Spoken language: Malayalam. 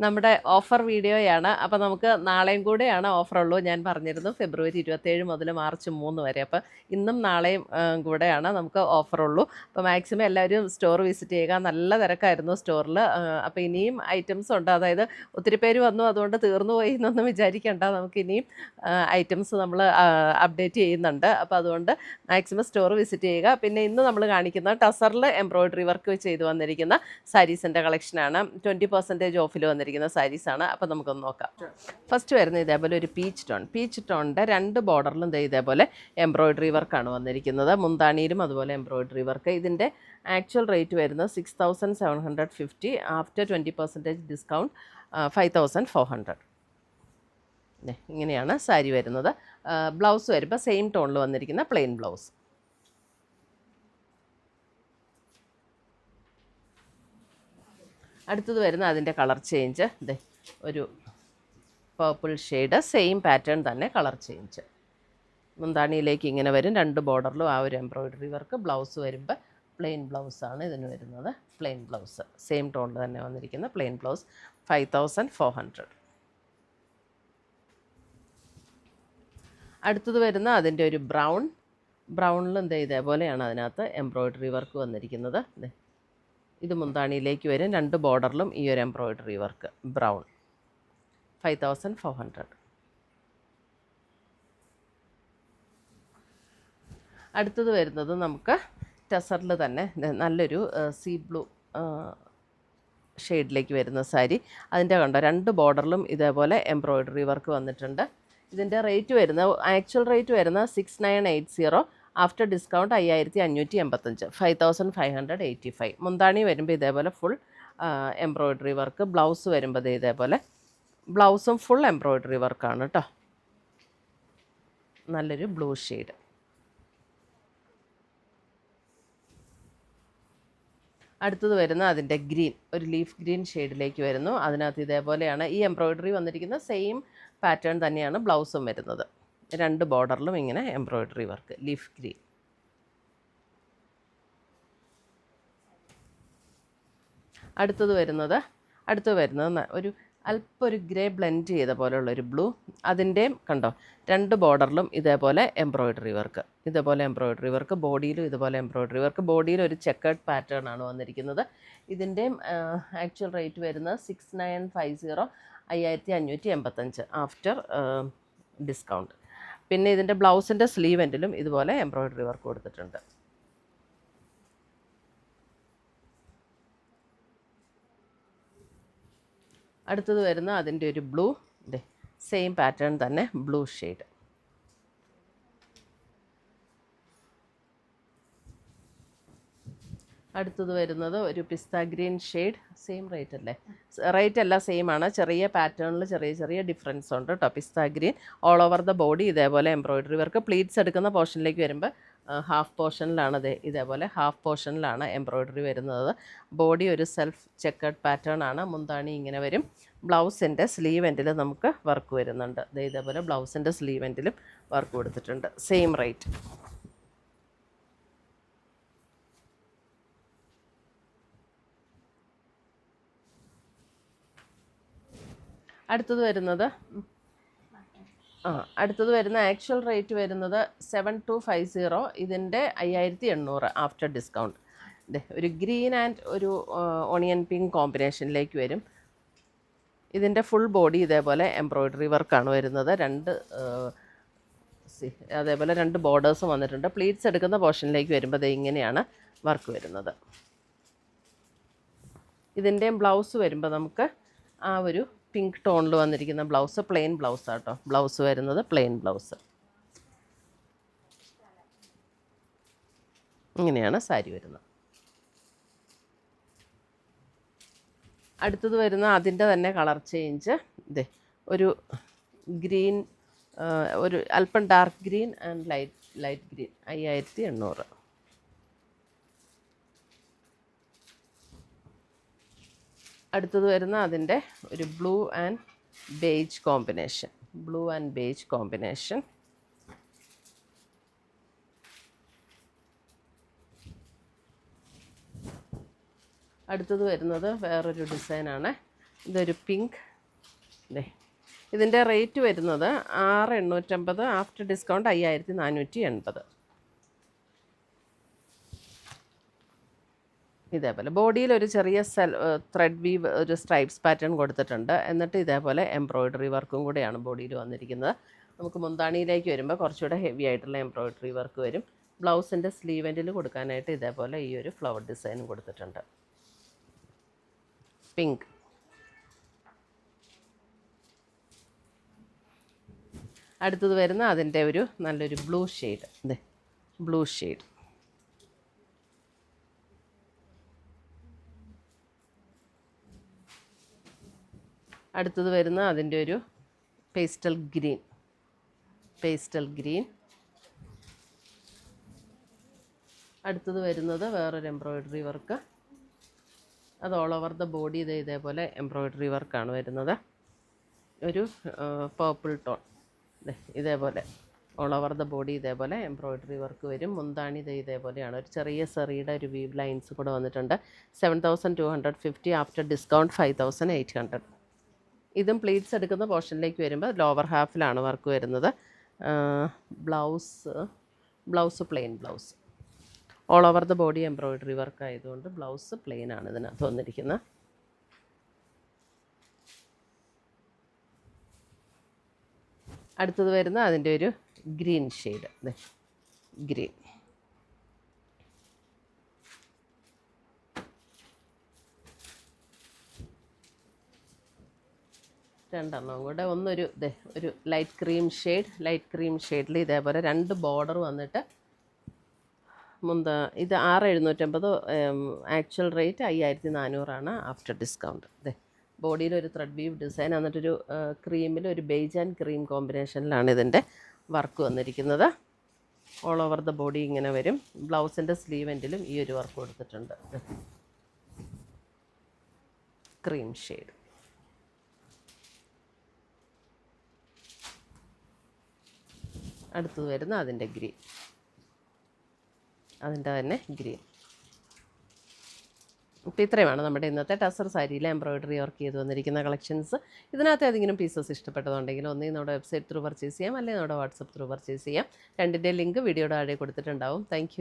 നമ്മുടെ ഓഫർ വീഡിയോയാണ്. അപ്പോൾ നമുക്ക് നാളെയും കൂടെയാണ് ഓഫറുള്ളൂ. ഞാൻ പറഞ്ഞിരുന്നു ഫെബ്രുവരി 27 മുതൽ മാർച്ച് 3 വരെ. അപ്പോൾ ഇന്നും നാളെയും കൂടെയാണ് നമുക്ക് ഓഫറുള്ളൂ. അപ്പോൾ മാക്സിമം എല്ലാവരും സ്റ്റോർ വിസിറ്റ് ചെയ്യുക. നല്ല തിരക്കായിരുന്നു സ്റ്റോറിൽ. അപ്പോൾ ഇനിയും ഐറ്റംസ് ഉണ്ട്. അതായത് ഒത്തിരി പേര് വന്നു, അതുകൊണ്ട് തീർന്നു പോയി എന്നൊന്നും വിചാരിക്കേണ്ട. നമുക്ക് ഇനിയും ഐറ്റംസ് നമ്മൾ അപ്ഡേറ്റ് ചെയ്യുന്നുണ്ട്. അപ്പോൾ അതുകൊണ്ട് മാക്സിമം സ്റ്റോർ വിസിറ്റ് ചെയ്യുക. പിന്നെ ഇന്ന് നമ്മൾ കാണിക്കുന്ന ടസറിൽ എംബ്രോയ്ഡറി വർക്ക് ചെയ്ത് വന്നിരിക്കുന്ന സാരീസിൻ്റെ കളക്ഷനാണ്. 20% ഓഫിൽ വന്നിരിക്കുന്ന സാരീസാണ്. അപ്പോൾ നമുക്കൊന്ന് നോക്കാം. ഫസ്റ്റ് വരുന്നത് ഇതേപോലെ ഒരു പീച്ച് ടോണിൻ്റെ 2 ബോർഡറിലും ഇതേപോലെ എംബ്രോയ്ഡറി വർക്കാണ് വന്നിരിക്കുന്നത്. മുന്താണിയിലും അതുപോലെ എംബ്രോയ്ഡറി വർക്ക്. ഇതിൻ്റെ ആക്ച്വൽ റേറ്റ് വരുന്നത് 6750. After 20% discount 5400. ഇങ്ങനെയാണ് സാരി വരുന്നത്. ബ്ലൗസ് വരുമ്പോൾ സെയിം ടോണിൽ വന്നിരിക്കുന്ന പ്ലെയിൻ ബ്ലൗസ്. അടുത്തത് വരുന്ന അതിൻ്റെ കളർ ചേഞ്ച്. ഒരു പർപ്പിൾ ഷെയ്ഡ്, സെയിം പാറ്റേൺ തന്നെ കളർ ചേഞ്ച്. മുന്താണിയിലേക്ക് ഇങ്ങനെ വരും. 2 ബോർഡറിലും ആ ഒരു എംബ്രോയ്ഡറി വർക്ക്. ബ്ലൗസ് വരുമ്പോൾ പ്ലെയിൻ ബ്ലൗസാണ് ഇതിന് വരുന്നത്. പ്ലെയിൻ ബ്ലൗസ് സെയിം ടോണിൽ തന്നെ വന്നിരിക്കുന്ന പ്ലെയിൻ ബ്ലൗസ് 5400. അടുത്തത് വരുന്ന അതിൻ്റെ ഒരു ബ്രൗണിലും ഇതേപോലെയാണ് അതിനകത്ത് എംബ്രോയ്ഡറി വർക്ക് വന്നിരിക്കുന്നത്. ഇത് മുന്താണിയിലേക്ക് വരും. 2 ബോർഡറിലും ഈ ഒരു എംബ്രോയ്ഡറി വർക്ക്. ബ്രൗൺ 5400. അടുത്തത് വരുന്നത് നമുക്ക് ടസറിൽ തന്നെ നല്ലൊരു സീ ബ്ലൂ ഷെയ്ഡിലേക്ക് വരുന്ന സാരി. അതിൻ്റെ കണ്ടോ 2 ബോർഡറിലും ഇതേപോലെ എംബ്രോയ്ഡറി വർക്ക് വന്നിട്ടുണ്ട്. ഇതിൻ്റെ റേറ്റ് വരുന്നത് ആക്ച്വൽ റേറ്റ് വരുന്നത് 6980. After discount 5585. 5585. മുന്താണി വരുമ്പോൾ ഇതേപോലെ ഫുൾ എംബ്രോയ്ഡറി വർക്ക്. ബ്ലൗസ് വരുമ്പോൾ ഇതേപോലെ ബ്ലൗസും ഫുൾ എംബ്രോയ്ഡറി വർക്കാണ് കേട്ടോ. നല്ലൊരു ബ്ലൂ ഷെയ്ഡ്. അടുത്തത് വരുന്ന അതിൻ്റെ ഗ്രീൻ, ഒരു ലീഫ് ഗ്രീൻ ഷെയ്ഡിലേക്ക് വരുന്നു. അതിനകത്ത് ഇതേപോലെയാണ് ഈ എംബ്രോയ്ഡറി വന്നിരിക്കുന്ന സെയിം പാറ്റേൺ തന്നെയാണ് ബ്ലൗസും വരുന്നത്. 2 ബോർഡറിലും ഇങ്ങനെ എംബ്രോയ്ഡറി വർക്ക്. Leaf green. അടുത്തത് വരുന്നത് ഒരു അല്പം ഒരു ഗ്രേ ബ്ലെൻഡ് ചെയ്ത പോലെയുള്ളൊരു ബ്ലൂ. അതിൻ്റെയും കണ്ടോ 2 ബോർഡറിലും ഇതേപോലെ എംബ്രോയ്ഡറി വർക്ക്. ബോഡിയിലും ഇതുപോലെ എംബ്രോയ്ഡറി വർക്ക്. ബോഡിയിൽ ഒരു ചെക്കേർഡ് പാറ്റേൺ ആണ് വന്നിരിക്കുന്നത്. ഇതിൻ്റെയും ആക്ച്വൽ റേറ്റ് വരുന്നത് 6950. 5585 ആഫ്റ്റർ ഡിസ്കൗണ്ട്. പിന്നെ ഇതിൻ്റെ ബ്ലൗസിൻ്റെ സ്ലീവ് എൻഡിലും ഇതുപോലെ എംബ്രോയ്ഡറി വർക്ക് കൊടുത്തിട്ടുണ്ട്. അടുത്തത് വരുന്ന അതിൻ്റെ ഒരു ബ്ലൂ. സെയിം പാറ്റേൺ തന്നെ ബ്ലൂ ഷെയ്ഡ്. അടുത്തത് വരുന്നത് ഒരു pista green shade. Same rate അല്ലേ? റേറ്റ് എല്ലാം സെയിം ആണ്. ചെറിയ പാറ്റേണിൽ ചെറിയ ഡിഫറൻസ് ഉണ്ട് കേട്ടോ. Pista green. All over the body ഇതേപോലെ എംബ്രോയ്ഡറി വർക്ക്. പ്ലീറ്റ്സ് എടുക്കുന്ന പോർഷനിലേക്ക് വരുമ്പോൾ ഹാഫ് പോർഷനിലാണ് ഇതേപോലെ ഹാഫ് പോർഷനിലാണ് എംബ്രോയ്ഡറി വരുന്നത്. ബോഡി ഒരു സെൽഫ് ചെക്കേർഡ് പാറ്റേൺ ആണ്. മുന്താണി ഇങ്ങനെ വരും. ബ്ലൗസിൻ്റെ സ്ലീവ് എൻഡിൽ നമുക്ക് വർക്ക് വരുന്നുണ്ട്. ഇതേപോലെ ബ്ലൗസിൻ്റെ സ്ലീവ് എൻഡിലും വർക്ക് കൊടുത്തിട്ടുണ്ട്. Same rate. അടുത്തത് വരുന്ന ആക്ച്വൽ റേറ്റ് വരുന്നത് 7250. ഇതിൻ്റെ 5800 ആഫ്റ്റർ ഡിസ്കൗണ്ട്. ഒരു ഗ്രീൻ ആൻഡ് ഒരു ഓണിയൻ പിങ്ക് കോമ്പിനേഷനിലേക്ക് വരും. ഇതിൻ്റെ ഫുൾ ബോഡി ഇതേപോലെ എംബ്രോയ്ഡറി വർക്കാണ് വരുന്നത്. അതേപോലെ 2 ബോർഡേഴ്സും വന്നിട്ടുണ്ട്. പ്ലീറ്റ്സ് എടുക്കുന്ന പോർഷനിലേക്ക് വരുമ്പോൾ ഇങ്ങനെയാണ് വർക്ക് വരുന്നത്. ഇതിൻ്റെയും ബ്ലൗസ് വരുമ്പോൾ നമുക്ക് ആ ഒരു പിങ്ക് ടോണിൽ വന്നിരിക്കുന്ന ബ്ലൗസ്. പ്ലെയിൻ ബ്ലൗസ് ആട്ടോ. ബ്ലൗസ് വരുന്നത് പ്ലെയിൻ ബ്ലൗസ്. ഇങ്ങനെയാണ് സാരി വരുന്നത്. അടുത്തത് വരുന്ന അതിൻ്റെ തന്നെ കളർ ചേഞ്ച്. ഒരു ഗ്രീൻ, ഒരു അല്പം dark green and light green. 5800. അടുത്തത് വരുന്ന അതിൻ്റെ ഒരു ബ്ലൂ ആൻഡ് ബേജ് കോമ്പിനേഷൻ. അടുത്തത് വരുന്നത് വേറൊരു ഡിസൈനാണ്. ഇതൊരു പിങ്ക്. ഇതിൻ്റെ റേറ്റ് വരുന്നത് 6,850, ആഫ്റ്റർ ഡിസ്കൗണ്ട് 5,480. ഇതേപോലെ ബോഡിയിൽ ഒരു ചെറിയ ത്രെഡ് വീവ് ഒരു സ്ട്രൈപ്സ് പാറ്റേൺ കൊടുത്തിട്ടുണ്ട്. എന്നിട്ട് ഇതേപോലെ എംബ്രോയ്ഡറി വർക്കും കൂടെയാണ് ബോഡിയിൽ വന്നിരിക്കുന്നത്. നമുക്ക് മുന്താണിയിലേക്ക് വരുമ്പോൾ കുറച്ചുകൂടെ ഹെവി ആയിട്ടുള്ള എംബ്രോയ്ഡറി വർക്ക് വരും. ബ്ലൗസിൻ്റെ സ്ലീവ് എൻഡിൽ കൊടുക്കാനായിട്ട് ഇതേപോലെ ഈ ഒരു ഫ്ലവർ ഡിസൈനും കൊടുത്തിട്ടുണ്ട്. പിങ്ക്. അടുത്തത് വരുന്ന അതിൻ്റെ ഒരു നല്ലൊരു ബ്ലൂ ഷെയ്ഡ്. അതെ, ബ്ലൂ ഷെയ്ഡ്. അടുത്തത് വരുന്ന അതിൻ്റെ ഒരു പേസ്റ്റൽ ഗ്രീൻ. അടുത്തത് വരുന്നത് വേറൊരു എംബ്രോയ്ഡറി വർക്ക്. അത് ഓൾ ഓവർ ദ ബോഡി ഇതേപോലെ എംബ്രോയ്ഡറി വർക്കാണ് വരുന്നത്. ഒരു പേർപ്പിൾ ടോൺ. ഇതേപോലെ ഓൾ ഓവർ ദ ബോഡി ഇതേപോലെ എംബ്രോയ്ഡറി വർക്ക് വരും. മുന്താണി ഇതേപോലെയാണ്. ഒരു ചെറിയ സെറിയുടെ ഒരു വീവ് ലൈൻസ് കൂടെ വന്നിട്ടുണ്ട്. 7,250, ആഫ്റ്റർ ഡിസ്കൗണ്ട് 5,800. ഇതും പ്ലീറ്റ്സ് എടുക്കുന്ന പോർഷനിലേക്ക് വരുമ്പോൾ ലോവർ ഹാഫിലാണ് വർക്ക് വരുന്നത്. Blouse plain blouse. All over the body embroidery work ആയതുകൊണ്ട് ബ്ലൗസ് പ്ലെയിൻ ആണ് ഇതിനകത്ത് വന്നിരിക്കുന്നത്. അടുത്തത് വരുന്ന അതിൻ്റെ ഒരു ഗ്രീൻ ഷെയ്ഡ്. ഗ്രീൻ. രണ്ടെണ്ണം കൂടെ. ഒന്നൊരു ഒരു ലൈറ്റ് ക്രീം ഷെയ്ഡിൽ ഇതേപോലെ 2 ബോർഡർ വന്നിട്ട് ഇത് 6,750, ആക്ച്വൽ റേറ്റ് 5,400 ആഫ്റ്റർ ഡിസ്കൗണ്ട്. ബോഡിയിൽ ഒരു ത്രെഡ് വീവ് ഡിസൈൻ, എന്നിട്ടൊരു ക്രീമിൽ ഒരു ബേജ് ആൻഡ് ക്രീം കോമ്പിനേഷനിലാണ് ഇതിൻ്റെ വർക്ക് വന്നിരിക്കുന്നത്. ഓൾ ഓവർ ദ ബോഡി ഇങ്ങനെ വരും. ബ്ലൗസിൻ്റെ സ്ലീവ് എൻഡിലും ഈ ഒരു വർക്ക് കൊടുത്തിട്ടുണ്ട്. Cream shade. അടുത്തത് വരുന്ന അതിൻ്റെ ഗ്രീൻ. തന്നെ ഗ്രീൻ. അപ്പോൾ ഇത്രയുമാണ് നമ്മുടെ ഇന്നത്തെ ടസർ സാരിയിലെ എംബ്രോയ്ഡറി വർക്ക് ചെയ്ത് വന്നിരിക്കുന്ന കളക്ഷൻസ്. ഇതിനകത്ത് ഏതെങ്കിലും പീസസ് ഇഷ്ടപ്പെട്ടതുണ്ടെങ്കിൽ ഒന്നെങ്കിൽ നമ്മുടെ വെബ്സൈറ്റ് ത്രൂ പർച്ചേസ് ചെയ്യാം, അല്ലെങ്കിൽ നമ്മുടെ വാട്സപ്പ് ത്രൂ പർച്ചേസ് ചെയ്യാം. രണ്ടിൻ്റെ ലിങ്ക് വീഡിയോയുടെ താഴെ കൊടുത്തിട്ടുണ്ടാവും. താങ്ക്